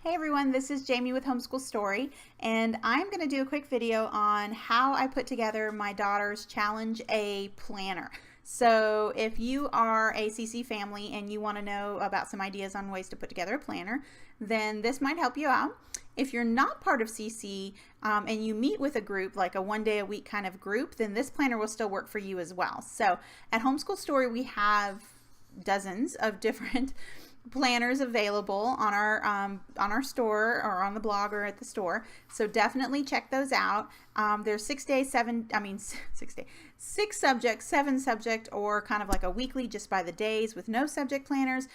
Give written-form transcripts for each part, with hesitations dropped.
Hey everyone, this is Jamie with Homeschool Story, and I'm going to do a quick video on how I put together my daughter's Challenge A planner. So if you are a CC family and you want to know about some ideas on ways to put together a planner, then this might help you out. If you're not part of CC and you meet with a group, like a one-day-a-week kind of group, then this planner will still work for you as well. So at Homeschool Story, we have dozens of different planners available on our store or on the blog or at the store, so definitely check those out. There's 6 days, 6 subjects, 7 subject, or kind of like a weekly just by the days with no subject planners,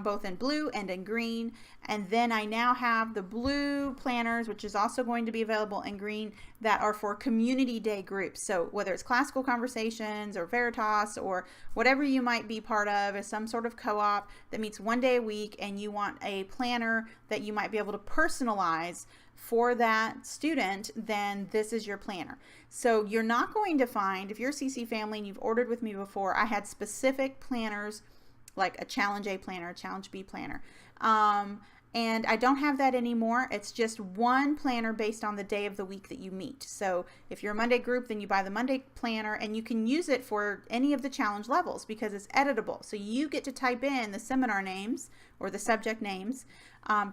both in blue and in green. And then I now have the blue planners, which is also going to be available in green, that are for community day groups. So whether it's classical conversations or Veritas or whatever you might be part of, is some sort of co-op that meets one day a week, and you want a planner that you might be able to personalize for that student, then this is your planner. So you're not going to find, if you're a CC family and you've ordered with me before, I had specific planners like a Challenge A planner, a Challenge B planner. And I don't have that anymore. It's just one planner based on the day of the week that you meet. So if you're a Monday group, then you buy the Monday planner, and you can use it for any of the challenge levels because it's editable. So you get to type in the seminar names or the subject names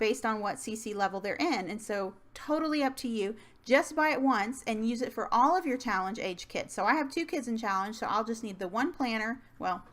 based on what CC level they're in. And so totally up to you. Just buy it once and use it for all of your challenge age kids. So I have 2 kids in challenge, so I'll just need the one planner. Well,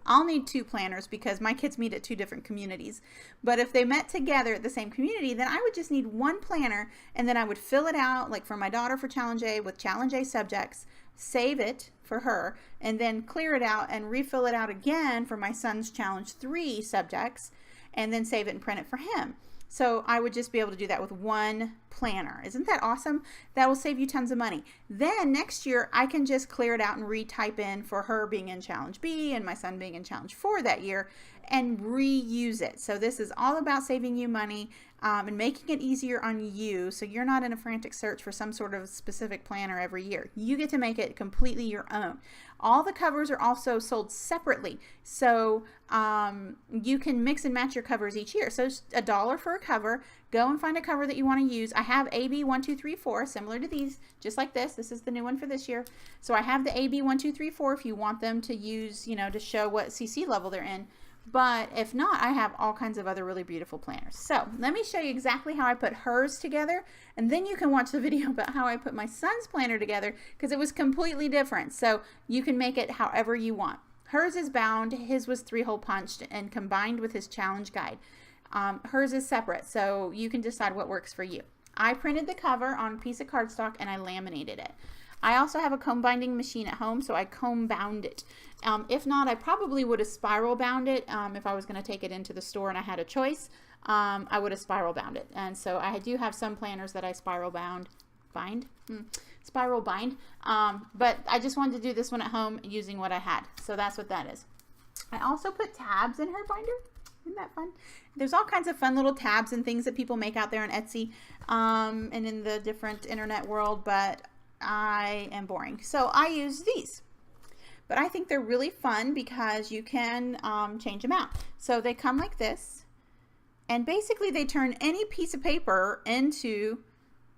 I'll need 2 planners because my kids meet at 2 different communities. But if they met together at the same community, then I would just need one planner, and then I would fill it out, like for my daughter for Challenge A with Challenge A subjects, save it for her, and then clear it out and refill it out again for my son's Challenge 3 subjects, and then save it and print it for him. So I would just be able to do that with one planner. Isn't that awesome? That will save you tons of money. Then next year, I can just clear it out and retype in for her being in Challenge B and my son being in Challenge 4 that year and reuse it. So this is all about saving you money and making it easier on you, so you're not in a frantic search for some sort of specific planner every year. You get to make it completely your own. All the covers are also sold separately, so you can mix and match your covers each year. So it's $1 for a cover. Go and find a cover that you want to use. I have AB 1, 2, 3, 4, similar to these, just like this. This is the new one for this year. So I have the AB 1, 2, 3, 4 if you want them to use, to show what CC level they're in. But if not, I have all kinds of other really beautiful planners. So let me show you exactly how I put hers together, and then you can watch the video about how I put my son's planner together, because it was completely different. So you can make it however you want. Hers is bound, his was 3-hole punched and combined with his challenge guide. Hers is separate, so you can decide what works for you. I printed the cover on a piece of cardstock and I laminated it. I also have a comb binding machine at home, so I comb bound it. If not, I probably would have spiral bound it. If I was going to take it into the store and I had a choice, I would have spiral bound it. And so I do have some planners that I spiral bind. But I just wanted to do this one at home using what I had. So that's what that is. I also put tabs in her binder. Isn't that fun? There's all kinds of fun little tabs and things that people make out there on Etsy and in the different internet world, but I am boring, so I use these. But I think they're really fun because you can change them out. So they come like this, and basically they turn any piece of paper into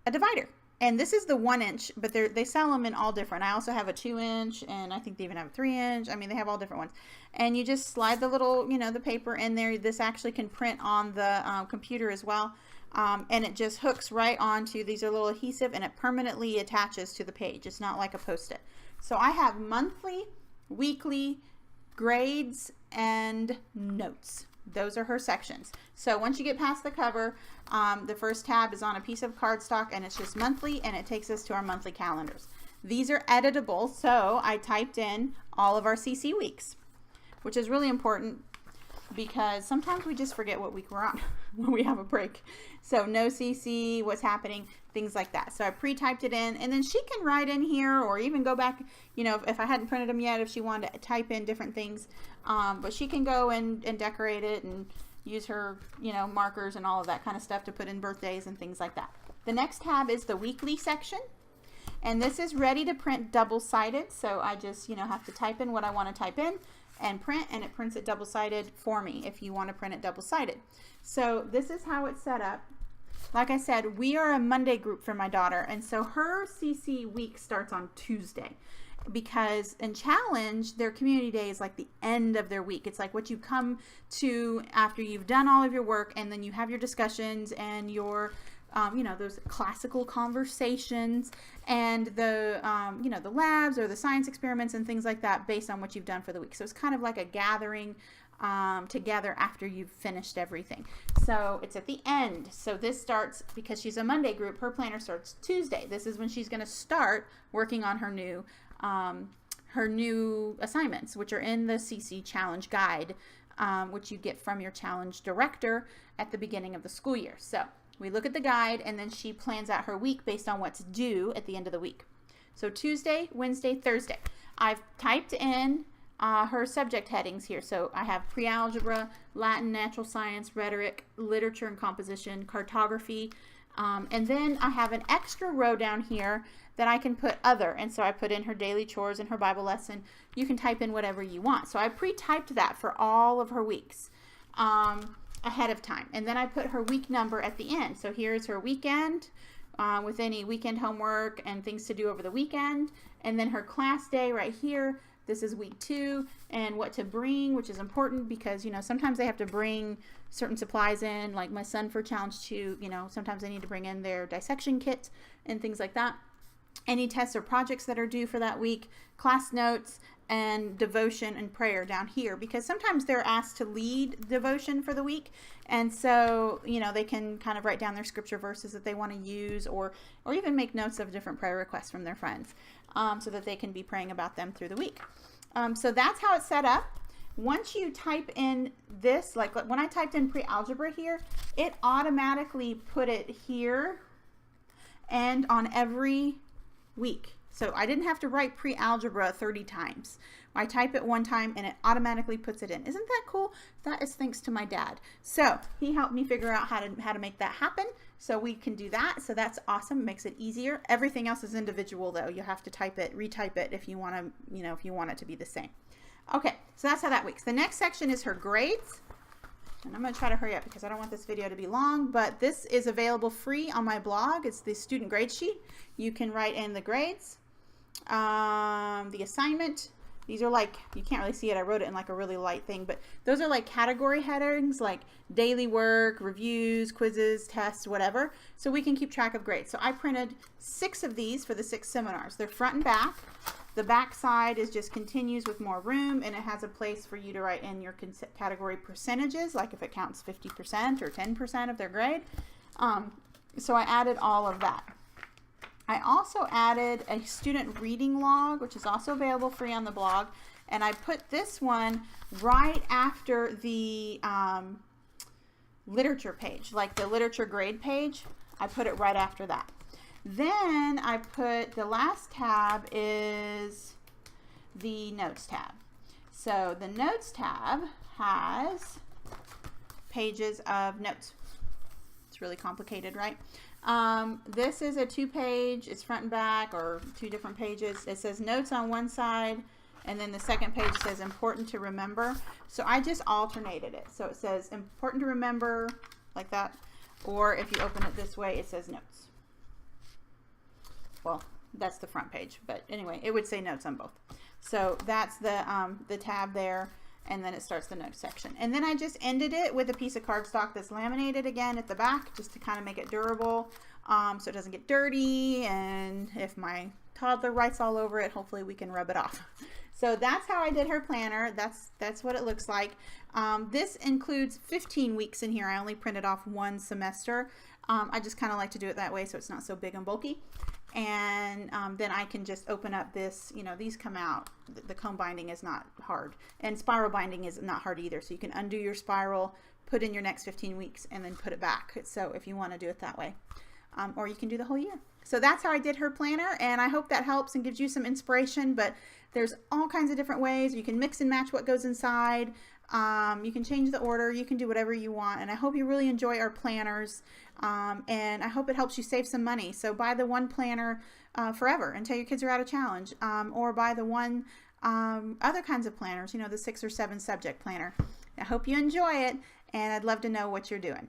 a divider. And this is the 1-inch, but they sell them in all different. I also have a 2-inch, and I think they even have a 3-inch. I mean, they have all different ones. And you just slide the little, the paper in there. This actually can print on the computer as well. And it just hooks right onto, these are little adhesive, and it permanently attaches to the page. It's not like a Post-it. So I have monthly, weekly, grades, and notes. Those are her sections. So once you get past the cover, the first tab is on a piece of cardstock, and it's just monthly, and it takes us to our monthly calendars. These are editable, so I typed in all of our CC weeks, which is really important because sometimes we just forget what week we're on when we have a break. So no CC, what's happening, things like that. So I pre-typed it in, and then she can write in here or even go back, if I hadn't printed them yet, if she wanted to type in different things. But she can go and decorate it and use her, markers and all of that kind of stuff to put in birthdays and things like that. The next tab is the weekly section. And this is ready to print double-sided. So I just, have to type in what I want to type in and print, and it prints it double-sided for me if you want to print it double-sided. So this is how it's set up. like I said, we are a Monday group for my daughter, and so her CC week starts on Tuesday. Because in Challenge, their community day is like the end of their week. It's like what you come to after you've done all of your work, and then you have your discussions and your those classical conversations and the the labs or the science experiments and things like that based on what you've done for the week. So it's kind of like a gathering together after you've finished everything. So it's at the end. So this starts, because she's a Monday group, her planner starts Tuesday. This is when she's going to start working on her new assignments, which are in the CC Challenge Guide, which you get from your Challenge Director at the beginning of the school year. So we look at the guide, and then she plans out her week based on what's due at the end of the week. So Tuesday, Wednesday, Thursday. I've typed in her subject headings here. So I have pre-algebra, Latin, natural science, rhetoric, literature and composition, cartography, and then I have an extra row down here that I can put other, and so I put in her daily chores and her Bible lesson. You can type in whatever you want. So I pre-typed that for all of her weeks ahead of time, and then I put her week number at the end. So here's her weekend with any weekend homework and things to do over the weekend, and then her class day right here. This is week 2, and what to bring, which is important because, sometimes they have to bring certain supplies in, like my son for Challenge 2, sometimes they need to bring in their dissection kit and things like that. Any tests or projects that are due for that week, class notes, and devotion and prayer down here, because sometimes they're asked to lead devotion for the week, and so they can kind of write down their scripture verses that they want to use, or even make notes of different prayer requests from their friends, so that they can be praying about them through the week. So that's how it's set up. Once you type in this, like when I typed in pre-algebra here, it automatically put it here and on every week. So I didn't have to write pre-algebra 30 times. I type it one time and it automatically puts it in. Isn't that cool? That is thanks to my dad. So he helped me figure out how to make that happen. So we can do that. So that's awesome. It makes it easier. Everything else is individual though. You have to type it, retype it if you want to, if you want it to be the same. Okay, so that's how that works. The next section is her grades. And I'm going to try to hurry up because I don't want this video to be long, but this is available free on my blog. It's the student grade sheet. You can write in the grades, the assignment. These are like, you can't really see it. I wrote it in like a really light thing, but those are like category headings, like daily work, reviews, quizzes, tests, whatever. So we can keep track of grades. So I printed 6 of these for the 6 seminars. They're front and back. The back side is just continues with more room, and it has a place for you to write in your category percentages, like if it counts 50% or 10% of their grade. So I added all of that. I also added a student reading log, which is also available free on the blog, and I put this one right after the literature page, like the literature grade page. I put it right after that. Then I put the last tab is the notes tab. So the notes tab has pages of notes. It's really complicated, right? This is a 2-page, it's front and back, or 2 different pages. It says notes on one side, and then the second page says important to remember. So I just alternated it. So it says important to remember, like that, or if you open it this way, it says notes. Well, that's the front page, but anyway, it would say notes on both. So that's the tab there, and then it starts the notes section. And then I just ended it with a piece of cardstock that's laminated again at the back, just to kind of make it durable, so it doesn't get dirty, and if my toddler writes all over it, hopefully we can rub it off. So that's how I did her planner. That's what it looks like. This includes 15 weeks in here. I only printed off 1 semester. I just kind of like to do it that way so it's not so big and bulky. And then I can just open up this, these come out. The comb binding is not hard, and spiral binding is not hard either. So you can undo your spiral, put in your next 15 weeks, and then put it back. So if you want to do it that way, or you can do the whole year. So that's how I did her planner, and I hope that helps and gives you some inspiration. But there's all kinds of different ways. You can mix and match what goes inside. You can change the order. You can do whatever you want. And I hope you really enjoy our planners. And I hope it helps you save some money. So buy the one planner forever until your kids are out of Challenge. Or buy the one other kinds of planners, the 6 or 7 subject planner. I hope you enjoy it, and I'd love to know what you're doing.